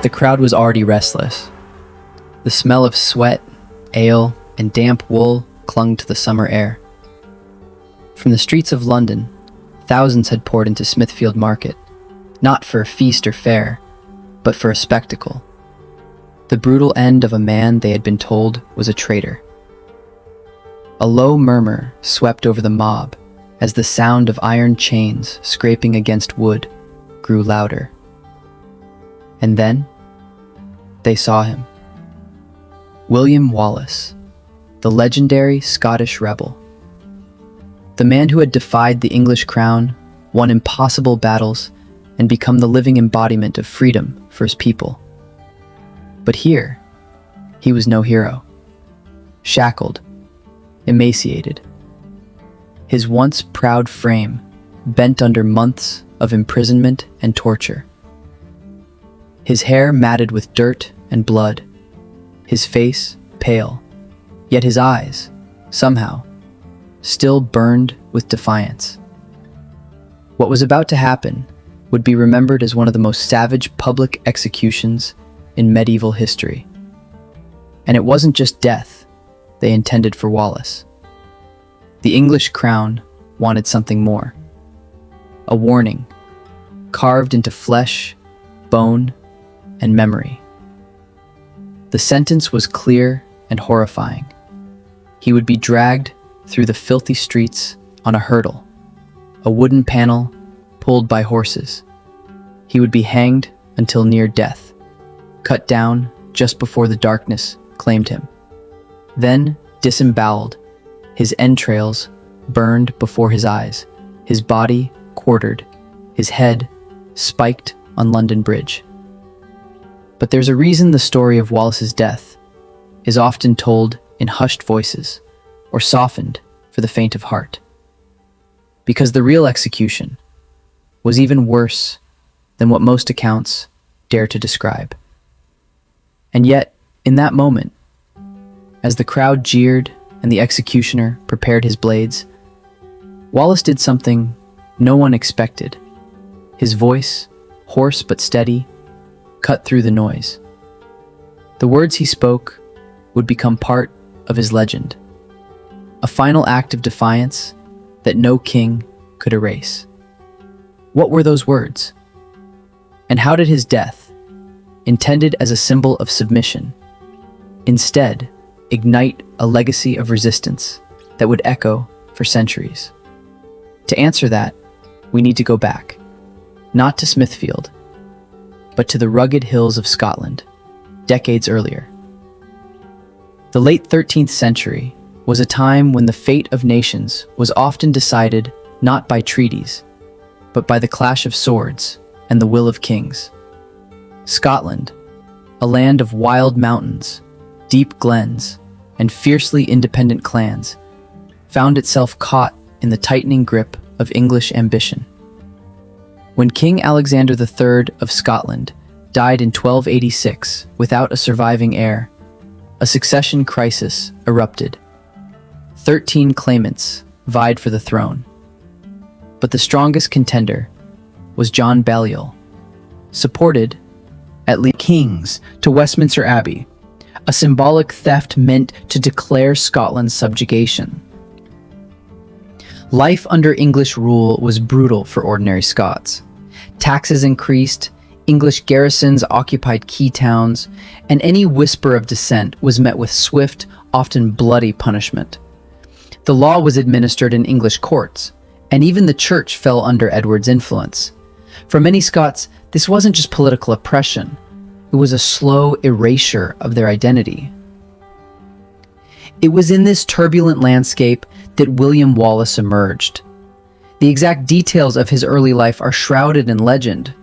The crowd was already restless. The smell of sweat, ale, and damp wool clung to the summer air. From the streets of London, thousands had poured into Smithfield Market, not for a feast or fair, but for a spectacle. The brutal end of a man they had been told was a traitor. A low murmur swept over the mob as the sound of iron chains scraping against wood grew louder. And then, they saw him. William Wallace, the legendary Scottish rebel. The man who had defied the English crown, won impossible battles, and become the living embodiment of freedom for his people. But here, he was no hero. Shackled, emaciated. His once proud frame bent under months of imprisonment and torture. His hair matted with dirt and blood, his face pale, yet his eyes, somehow, still burned with defiance. What was about to happen would be remembered as one of the most savage public executions in medieval history. And it wasn't just death they intended for Wallace. The English crown wanted something more. A warning, carved into flesh, bone, and memory. The sentence was clear and horrifying. He would be dragged through the filthy streets on a hurdle, a wooden panel pulled by horses. He would be hanged until near death, cut down just before the darkness claimed him. Then, disemboweled, his entrails burned before his eyes, his body quartered, his head spiked on London Bridge. But there's a reason the story of Wallace's death is often told in hushed voices or softened for the faint of heart. Because the real execution was even worse than what most accounts dare to describe. And yet, in that moment, as the crowd jeered and the executioner prepared his blades, Wallace did something no one expected. His voice, hoarse but steady, cut through the noise. The words he spoke would become part of his legend, a final act of defiance that no king could erase. What were those words? And how did his death, intended as a symbol of submission, instead ignite a legacy of resistance that would echo for centuries? To answer that, we need to go back, not to Smithfield, but to the rugged hills of Scotland, decades earlier. The late 13th century was a time when the fate of nations was often decided not by treaties, but by the clash of swords and the will of kings. Scotland, a land of wild mountains, deep glens, and fiercely independent clans, found itself caught in the tightening grip of English ambition. When King Alexander III of Scotland died in 1286 without a surviving heir, a succession crisis erupted. 13 claimants vied for the throne. But the strongest contender was John Balliol, supported at least kings to Westminster Abbey, a symbolic theft meant to declare Scotland's subjugation. Life under English rule was brutal for ordinary Scots. Taxes increased, English garrisons occupied key towns, and any whisper of dissent was met with swift, often bloody punishment. The law was administered in English courts, and even the church fell under Edward's influence. For many Scots, this wasn't just political oppression, it was a slow erasure of their identity. It was in this turbulent landscape that William Wallace emerged. The exact details of his early life are shrouded in legend.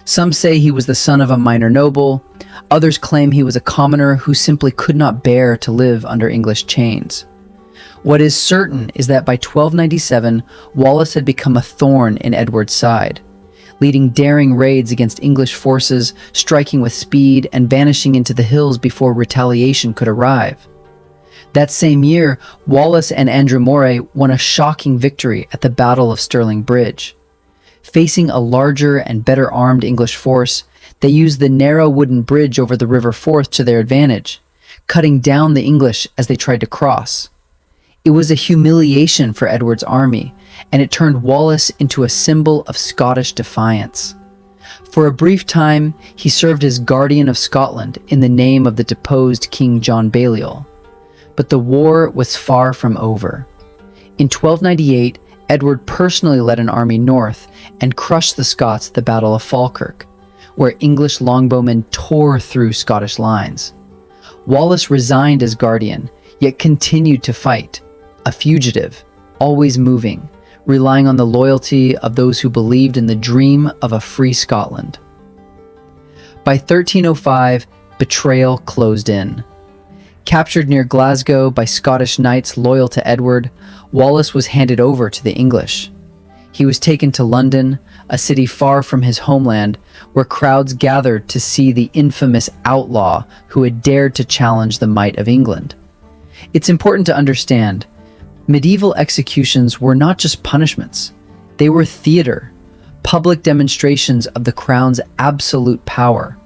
Some say he was the son of a minor noble, others claim he was a commoner who simply could not bear to live under English chains. What is certain is that by 1297, Wallace had become a thorn in Edward's side, leading daring raids against English forces, striking with speed and vanishing into the hills before retaliation could arrive. That same year, Wallace and Andrew Moray won a shocking victory at the Battle of Stirling Bridge. Facing a larger and better armed English force, They used the narrow wooden bridge over the River Forth to their advantage, cutting down the English as they tried to cross. It was a humiliation for Edward's army, and it turned Wallace into a symbol of Scottish defiance. For a brief time, he served as guardian of Scotland in the name of the deposed King John Balliol. But the war was far from over. In 1298, Edward personally led an army north and crushed the Scots at the Battle of Falkirk, where English longbowmen tore through Scottish lines. Wallace resigned as guardian, yet continued to fight, a fugitive, always moving, relying on the loyalty of those who believed in the dream of a free Scotland. By 1305, Betrayal closed in. Captured near Glasgow by Scottish knights loyal to Edward, Wallace was handed over to the English. He was taken to London, a city far from his homeland, where crowds gathered to see the infamous outlaw who had dared to challenge the might of England. It's important to understand, medieval executions were not just punishments. They were theater, public demonstrations of the crown's absolute power.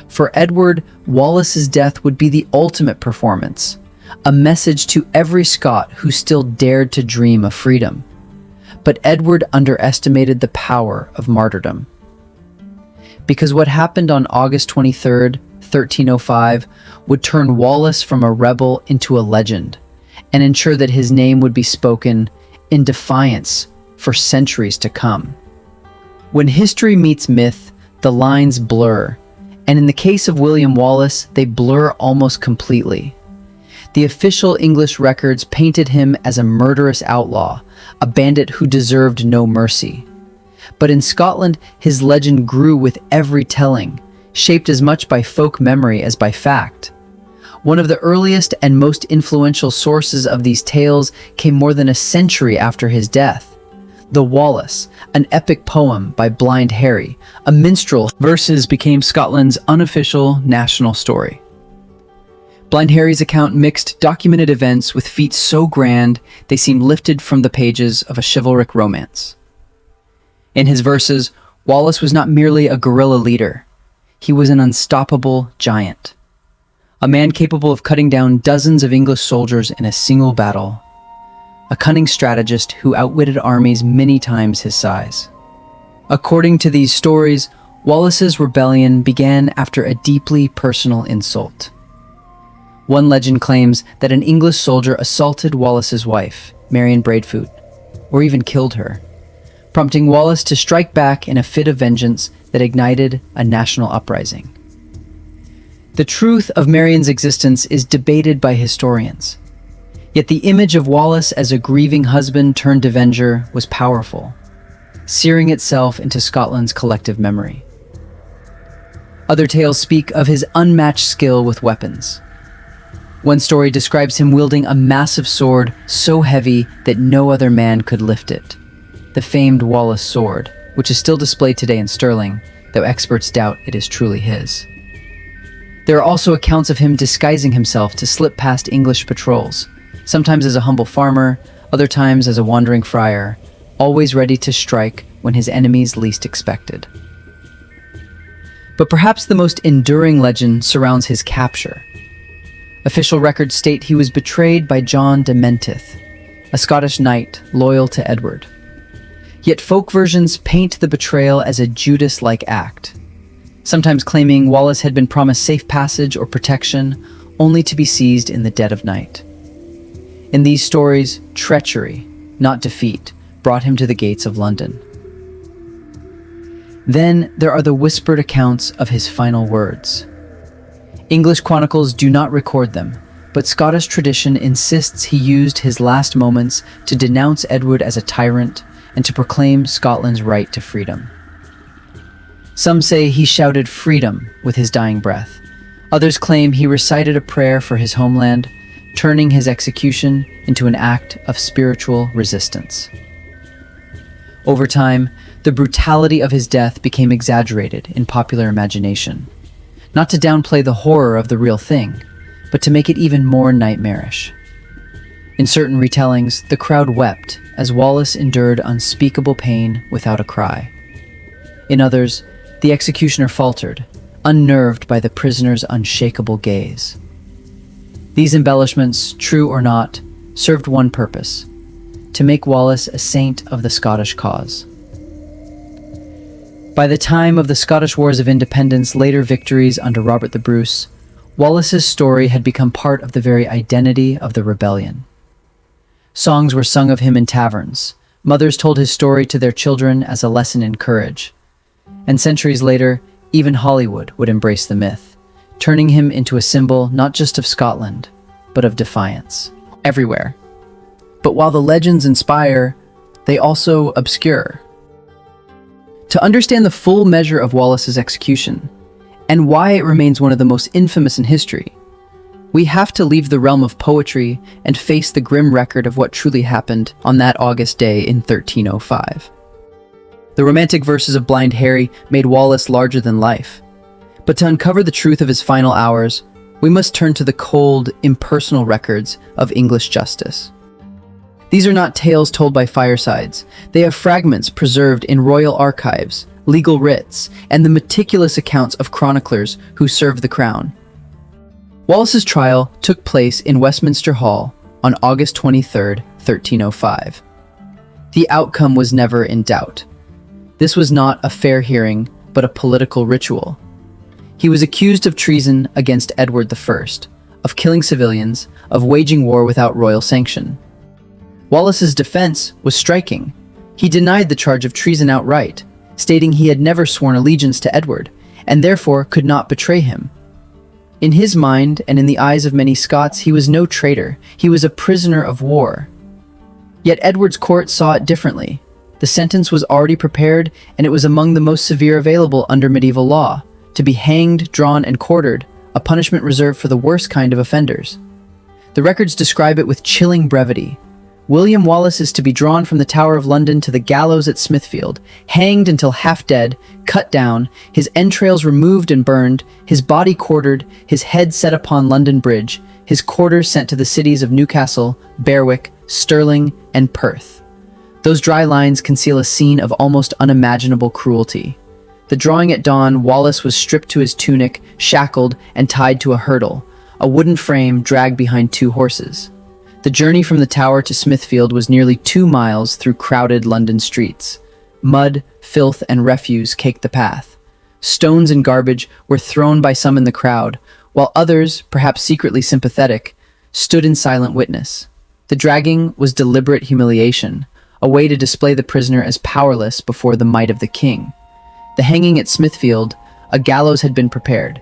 For Edward, Wallace's death would be the ultimate performance, a message to every Scot who still dared to dream of freedom. But Edward underestimated the power of martyrdom. Because what happened on August 23rd, 1305, would turn Wallace from a rebel into a legend, and ensure that his name would be spoken in defiance for centuries to come. When history meets myth, the lines blur, and in the case of William Wallace, they blur almost completely. The official English records painted him as a murderous outlaw, a bandit who deserved no mercy. But in Scotland, his legend grew with every telling, shaped as much by folk memory as by fact. One of the earliest and most influential sources of these tales came more than a century after his death. The Wallace, an epic poem by Blind Harry, a minstrel. Verses became Scotland's unofficial national story. Blind Harry's account mixed documented events with feats so grand they seemed lifted from the pages of a chivalric romance. In his verses, Wallace was not merely a guerrilla leader. He was an unstoppable giant. A man capable of cutting down dozens of English soldiers in a single battle. A cunning strategist who outwitted armies many times his size. According to these stories, Wallace's rebellion began after a deeply personal insult. One legend claims that an English soldier assaulted Wallace's wife, Marion Braveheart, or even killed her, prompting Wallace to strike back in a fit of vengeance that ignited a national uprising. The truth of Marion's existence is debated by historians. Yet the image of Wallace as a grieving husband turned avenger was powerful, searing itself into Scotland's collective memory. Other tales speak of his unmatched skill with weapons. One story describes him wielding a massive sword so heavy that no other man could lift it. The famed Wallace sword, which is still displayed today in Stirling, though experts doubt it is truly his. There are also accounts of him disguising himself to slip past English patrols, sometimes as a humble farmer, other times as a wandering friar, always ready to strike when his enemies least expected. But perhaps the most enduring legend surrounds his capture. Official records state he was betrayed by John de Menteith, a Scottish knight loyal to Edward. Yet folk versions paint the betrayal as a Judas-like act, sometimes claiming Wallace had been promised safe passage or protection, only to be seized in the dead of night. In these stories, treachery, not defeat, brought him to the gates of London. Then there are the whispered accounts of his final words. English chronicles do not record them, but Scottish tradition insists he used his last moments to denounce Edward as a tyrant and to proclaim Scotland's right to freedom. Some say he shouted freedom with his dying breath. Others claim he recited a prayer for his homeland, turning his execution into an act of spiritual resistance. Over time, the brutality of his death became exaggerated in popular imagination, not to downplay the horror of the real thing, but to make it even more nightmarish. In certain retellings, the crowd wept as Wallace endured unspeakable pain without a cry. In others, the executioner faltered, unnerved by the prisoner's unshakable gaze. These embellishments, true or not, served one purpose: to make Wallace a saint of the Scottish cause. By the time of the Scottish Wars of Independence, later victories under Robert the Bruce, Wallace's story had become part of the very identity of the rebellion. Songs were sung of him in taverns, mothers told his story to their children as a lesson in courage, and centuries later, even Hollywood would embrace the myth, turning him into a symbol not just of Scotland, but of defiance. Everywhere. But while the legends inspire, they also obscure. To understand the full measure of Wallace's execution, and why it remains one of the most infamous in history, we have to leave the realm of poetry and face the grim record of what truly happened on that August day in 1305. The romantic verses of Blind Harry made Wallace larger than life. But to uncover the truth of his final hours, we must turn to the cold, impersonal records of English justice. These are not tales told by firesides. They have fragments preserved in royal archives, legal writs, and the meticulous accounts of chroniclers who served the crown. Wallace's trial took place in Westminster Hall on August 23, 1305. The outcome was never in doubt. This was not a fair hearing, but a political ritual. He was accused of treason against Edward I, of killing civilians, of waging war without royal sanction. Wallace's defense was striking. He denied the charge of treason outright, stating he had never sworn allegiance to Edward, and therefore could not betray him. In his mind, and in the eyes of many Scots, he was no traitor. He was a prisoner of war. Yet Edward's court saw it differently. The sentence was already prepared, and it was among the most severe available under medieval law: to be hanged, drawn, and quartered, a punishment reserved for the worst kind of offenders. The records describe it with chilling brevity. William Wallace is to be drawn from the Tower of London to the gallows at Smithfield, hanged until half dead, cut down, his entrails removed and burned, his body quartered, his head set upon London Bridge, his quarters sent to the cities of Newcastle, Berwick, Stirling, and Perth. Those dry lines conceal a scene of almost unimaginable cruelty. The drawing at dawn, Wallace was stripped to his tunic, shackled, and tied to a hurdle, a wooden frame dragged behind two horses. The journey from the Tower to Smithfield was nearly 2 miles through crowded London streets. Mud, filth, and refuse caked the path. Stones and garbage were thrown by some in the crowd, while others, perhaps secretly sympathetic, stood in silent witness. The dragging was deliberate humiliation, a way to display the prisoner as powerless before the might of the king. The hanging at Smithfield, a gallows had been prepared.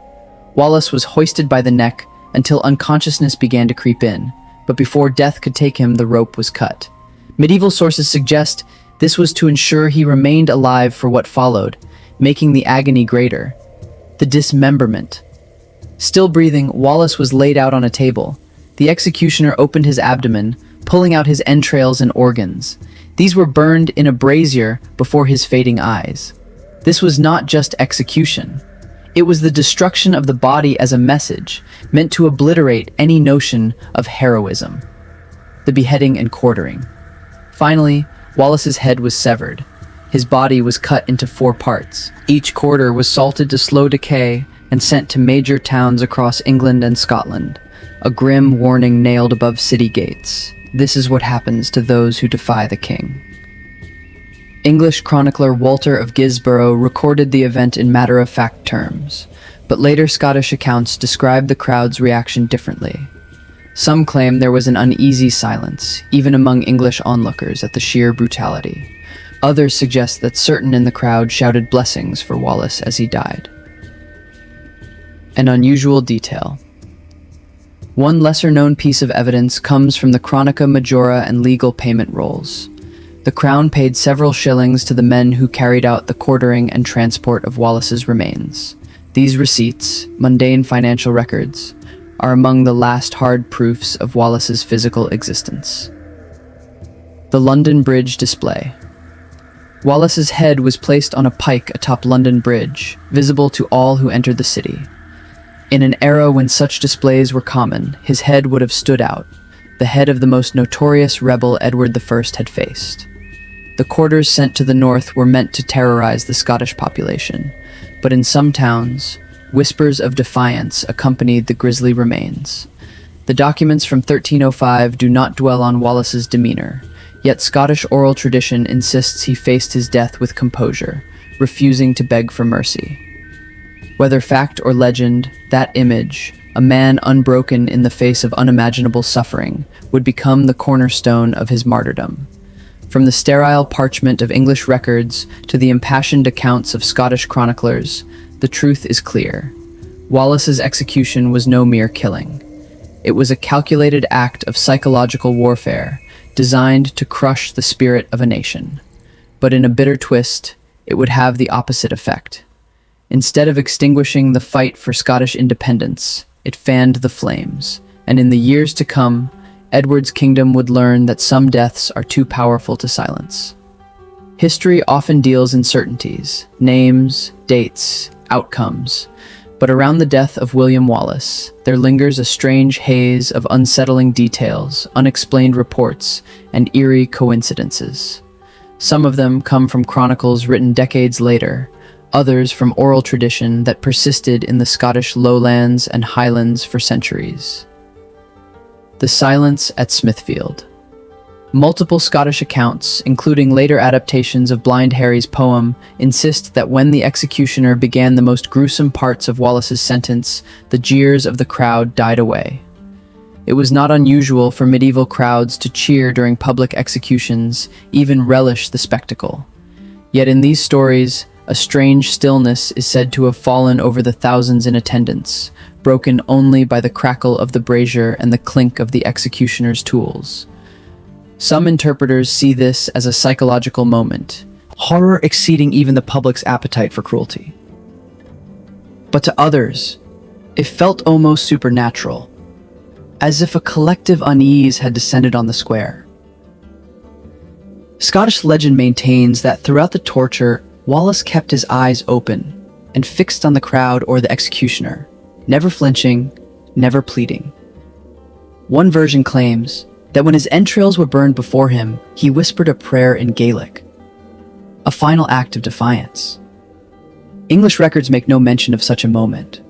Wallace was hoisted by the neck until unconsciousness began to creep in, but before death could take him, the rope was cut. Medieval sources suggest this was to ensure he remained alive for what followed, making the agony greater. The dismemberment. Still breathing, Wallace was laid out on a table. The executioner opened his abdomen, pulling out his entrails and organs. These were burned in a brazier before his fading eyes. This was not just execution. It was the destruction of the body as a message, meant to obliterate any notion of heroism. The beheading and quartering. Finally, Wallace's head was severed. His body was cut into 4 parts. Each quarter was salted to slow decay and sent to major towns across England and Scotland, a grim warning nailed above city gates. This is what happens to those who defy the king. English chronicler Walter of Gisborough recorded the event in matter-of-fact terms, but later Scottish accounts described the crowd's reaction differently. Some claim there was an uneasy silence, even among English onlookers, at the sheer brutality. Others suggest that certain in the crowd shouted blessings for Wallace as he died. An unusual detail. One lesser-known piece of evidence comes from the Chronica Majora and legal payment rolls. The crown paid several shillings to the men who carried out the quartering and transport of Wallace's remains. These receipts, mundane financial records, are among the last hard proofs of Wallace's physical existence. The London Bridge display. Wallace's head was placed on a pike atop London Bridge, visible to all who entered the city. In an era when such displays were common, his head would have stood out, the head of the most notorious rebel Edward I had faced. The quarters sent to the north were meant to terrorize the Scottish population, but in some towns, whispers of defiance accompanied the grisly remains. The documents from 1305 do not dwell on Wallace's demeanor, yet Scottish oral tradition insists he faced his death with composure, refusing to beg for mercy. Whether fact or legend, that image, a man unbroken in the face of unimaginable suffering, would become the cornerstone of his martyrdom. From the sterile parchment of English records to the impassioned accounts of Scottish chroniclers, the truth is clear. Wallace's execution was no mere killing. It was a calculated act of psychological warfare, designed to crush the spirit of a nation. But in a bitter twist, it would have the opposite effect. Instead of extinguishing the fight for Scottish independence, it fanned the flames, and in the years to come, Edward's kingdom would learn that some deaths are too powerful to silence. History often deals in certainties, names, dates, outcomes, but around the death of William Wallace, there lingers a strange haze of unsettling details, unexplained reports, and eerie coincidences. Some of them come from chronicles written decades later, others from oral tradition that persisted in the Scottish lowlands and highlands for centuries. The silence at Smithfield. Multiple Scottish accounts, including later adaptations of Blind Harry's poem, insist that when the executioner began the most gruesome parts of Wallace's sentence, the jeers of the crowd died away. It was not unusual for medieval crowds to cheer during public executions, even relish the spectacle. Yet in these stories, a strange stillness is said to have fallen over the thousands in attendance, broken only by the crackle of the brazier and the clink of the executioner's tools. Some interpreters see this as a psychological moment, horror exceeding even the public's appetite for cruelty. But to others, it felt almost supernatural, as if a collective unease had descended on the square. Scottish legend maintains that throughout the torture, Wallace kept his eyes open and fixed on the crowd or the executioner, never flinching, never pleading. One version claims that when his entrails were burned before him, he whispered a prayer in Gaelic, a final act of defiance. English records make no mention of such a moment,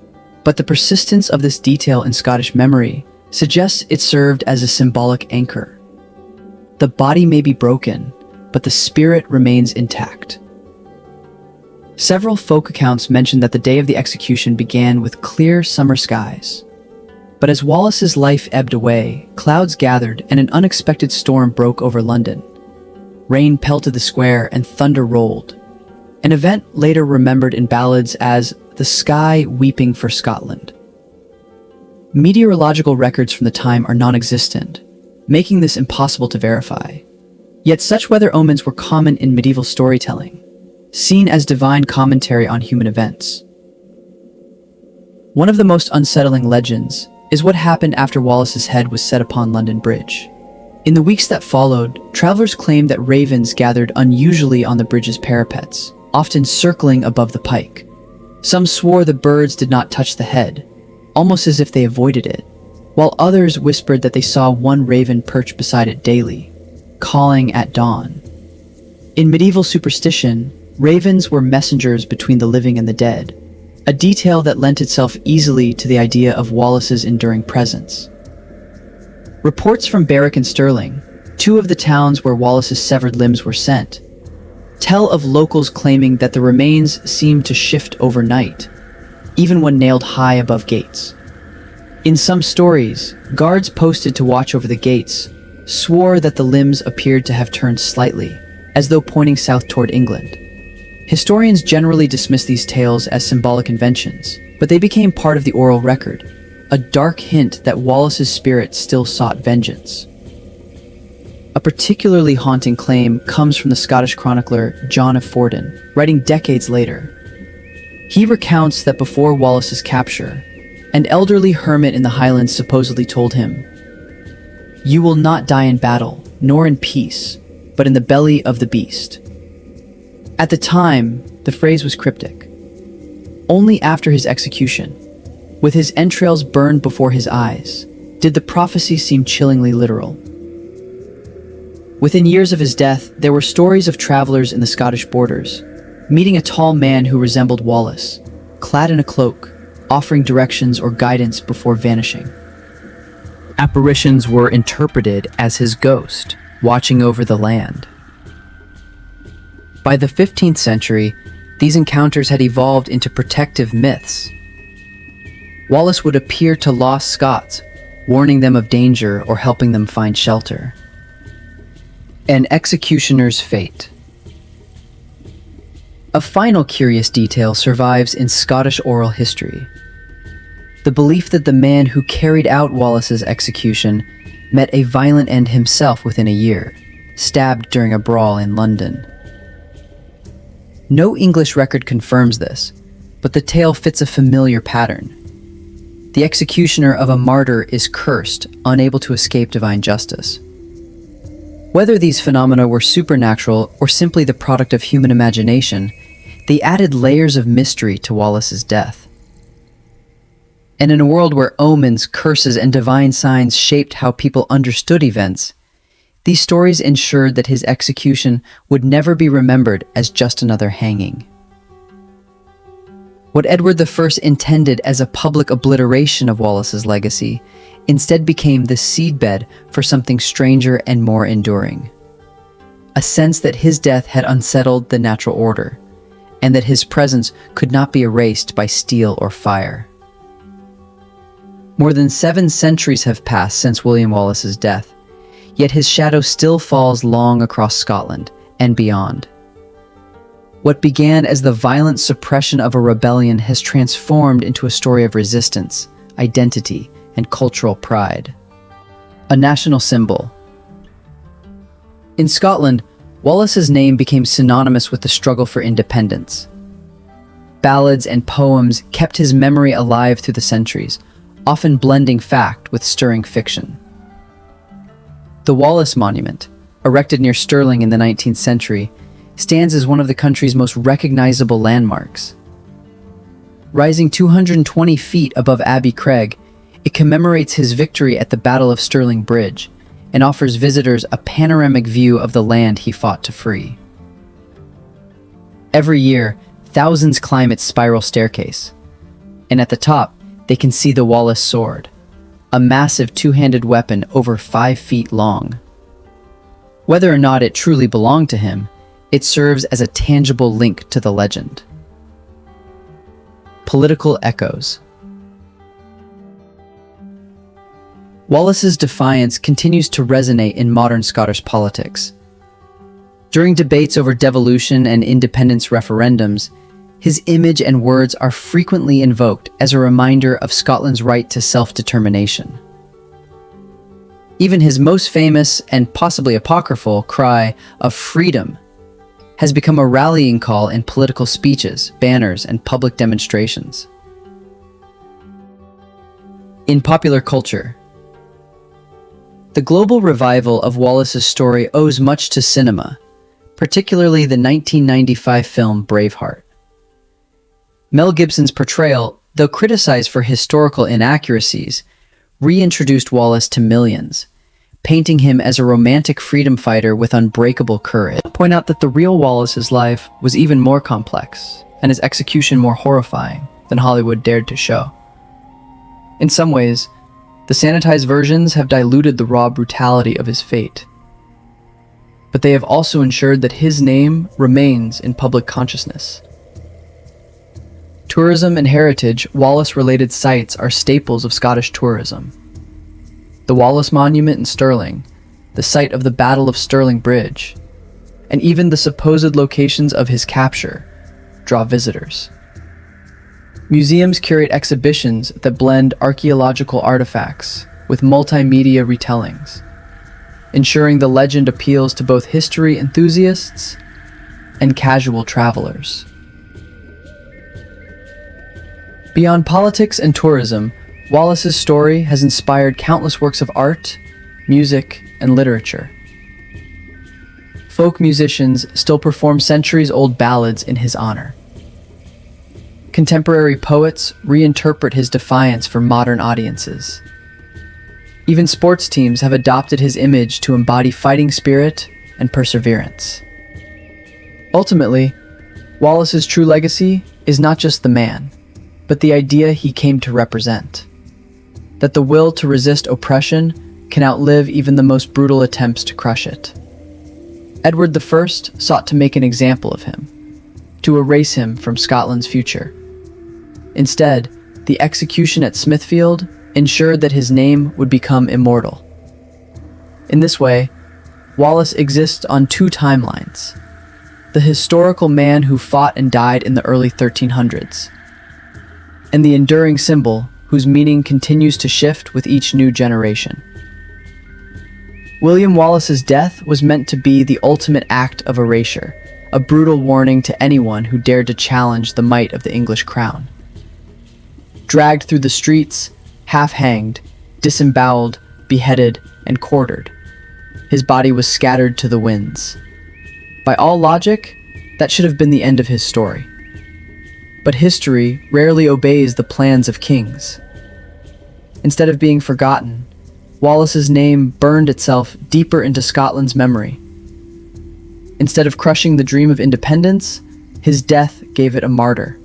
but the persistence of this detail in Scottish memory suggests it served as a symbolic anchor. The body may be broken, but the spirit remains intact. Several folk accounts mention that the day of the execution began with clear summer skies. But as Wallace's life ebbed away, clouds gathered and an unexpected storm broke over London. Rain pelted the square and thunder rolled, an event later remembered in ballads as the sky weeping for Scotland. Meteorological records from the time are non-existent, making this impossible to verify. Yet such weather omens were common in medieval storytelling, seen as divine commentary on human events. One of the most unsettling legends is what happened after Wallace's head was set upon London Bridge. In the weeks that followed, travelers claimed that ravens gathered unusually on the bridge's parapets, often circling above the pike. Some swore the birds did not touch the head, almost as if they avoided it, while others whispered that they saw one raven perch beside it daily, calling at dawn. In medieval superstition, ravens were messengers between the living and the dead, a detail that lent itself easily to the idea of Wallace's enduring presence. Reports from Berwick and Stirling, two of the towns where Wallace's severed limbs were sent, tell of locals claiming that the remains seemed to shift overnight, even when nailed high above gates. In some stories, guards posted to watch over the gates swore that the limbs appeared to have turned slightly, as though pointing south toward England. Historians generally dismiss these tales as symbolic inventions, but they became part of the oral record, a dark hint that Wallace's spirit still sought vengeance. A particularly haunting claim comes from the Scottish chronicler John of Fordun, writing decades later. He recounts that before Wallace's capture, an elderly hermit in the Highlands supposedly told him, "You will not die in battle, nor in peace, but in the belly of the beast." At the time, the phrase was cryptic. Only after his execution, with his entrails burned before his eyes, did the prophecy seem chillingly literal. Within years of his death, there were stories of travelers in the Scottish borders, meeting a tall man who resembled Wallace, clad in a cloak, offering directions or guidance before vanishing. Apparitions were interpreted as his ghost, watching over the land. By the 15th century, these encounters had evolved into protective myths. Wallace would appear to lost Scots, warning them of danger or helping them find shelter. An executioner's fate. A final curious detail survives in Scottish oral history. The belief that the man who carried out Wallace's execution met a violent end himself within a year, stabbed during a brawl in London. No English record confirms this, but the tale fits a familiar pattern. The executioner of a martyr is cursed, unable to escape divine justice. Whether these phenomena were supernatural or simply the product of human imagination, they added layers of mystery to Wallace's death. And in a world where omens, curses, and divine signs shaped how people understood events, these stories ensured that his execution would never be remembered as just another hanging. What Edward I intended as a public obliteration of Wallace's legacy instead became the seedbed for something stranger and more enduring. A sense that his death had unsettled the natural order, and that his presence could not be erased by steel or fire. More than 7 centuries have passed since William Wallace's death, yet his shadow still falls long across Scotland and beyond. What began as the violent suppression of a rebellion has transformed into a story of resistance, identity, and cultural pride. A national symbol. In Scotland, Wallace's name became synonymous with the struggle for independence. Ballads and poems kept his memory alive through the centuries, often blending fact with stirring fiction. The Wallace Monument, erected near Stirling in the 19th century, stands as one of the country's most recognizable landmarks. Rising 220 feet above Abbey Craig, it commemorates his victory at the Battle of Stirling Bridge and offers visitors a panoramic view of the land he fought to free. Every year, thousands climb its spiral staircase, and at the top, they can see the Wallace sword, a massive two-handed weapon over 5 feet long. Whether or not it truly belonged to him, it serves as a tangible link to the legend. Political echoes. Wallace's defiance continues to resonate in modern Scottish politics. During debates over devolution and independence referendums, his image and words are frequently invoked as a reminder of Scotland's right to self-determination. Even his most famous and possibly apocryphal cry of freedom has become a rallying call in political speeches, banners, and public demonstrations. In popular culture, the global revival of Wallace's story owes much to cinema, particularly the 1995 film Braveheart. Mel Gibson's portrayal, though criticized for historical inaccuracies, reintroduced Wallace to millions, painting him as a romantic freedom fighter with unbreakable courage. Point out that the real Wallace's life was even more complex, and his execution more horrifying than Hollywood dared to show. In some ways, the sanitized versions have diluted the raw brutality of his fate, but they have also ensured that his name remains in public consciousness. Tourism and heritage, Wallace-related sites are staples of Scottish tourism. The Wallace Monument in Stirling, the site of the Battle of Stirling Bridge, and even the supposed locations of his capture draw visitors. Museums curate exhibitions that blend archaeological artifacts with multimedia retellings, ensuring the legend appeals to both history enthusiasts and casual travelers. Beyond politics and tourism, Wallace's story has inspired countless works of art, music, and literature. Folk musicians still perform centuries-old ballads in his honor. Contemporary poets reinterpret his defiance for modern audiences. Even sports teams have adopted his image to embody fighting spirit and perseverance. Ultimately, Wallace's true legacy is not just the man, but the idea he came to represent. That the will to resist oppression can outlive even the most brutal attempts to crush it. Edward I sought to make an example of him, to erase him from Scotland's future. Instead, the execution at Smithfield ensured that his name would become immortal. In this way, Wallace exists on two timelines: the historical man who fought and died in the early 1300s, and the enduring symbol whose meaning continues to shift with each new generation. William Wallace's death was meant to be the ultimate act of erasure, a brutal warning to anyone who dared to challenge the might of the English crown. Dragged through the streets, half-hanged, disemboweled, beheaded, and quartered, his body was scattered to the winds. By all logic, that should have been the end of his story. But history rarely obeys the plans of kings. Instead of being forgotten, Wallace's name burned itself deeper into Scotland's memory. Instead of crushing the dream of independence, his death gave it a martyr.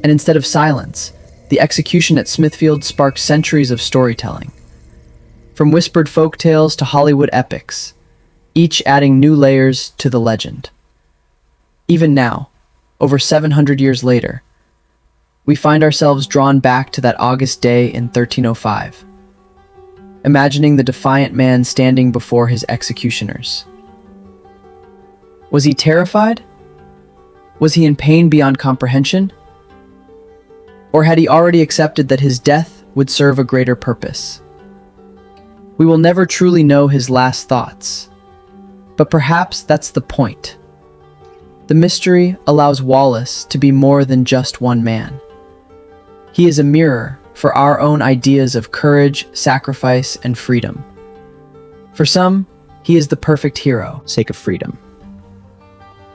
And instead of silence, the execution at Smithfield sparked centuries of storytelling. From whispered folk tales to Hollywood epics, each adding new layers to the legend. Even now, over 700 years later, we find ourselves drawn back to that August day in 1305, imagining the defiant man standing before his executioners. Was he terrified? Was he in pain beyond comprehension? Or had he already accepted that his death would serve a greater purpose? We will never truly know his last thoughts, but perhaps that's the point. The mystery allows Wallace to be more than just one man. He is a mirror for our own ideas of courage, sacrifice, and freedom. For some, he is the perfect hero, sake of freedom.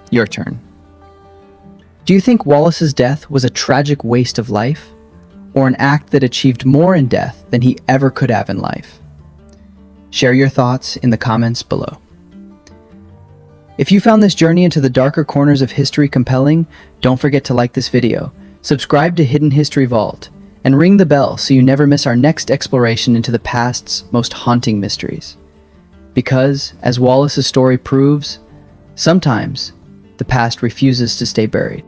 Your turn. Do you think Wallace's death was a tragic waste of life, or an act that achieved more in death than he ever could have in life? Share your thoughts in the comments below. If you found this journey into the darker corners of history compelling, don't forget to like this video, subscribe to Hidden History Vault, and ring the bell so you never miss our next exploration into the past's most haunting mysteries. Because, as Wallace's story proves, sometimes the past refuses to stay buried.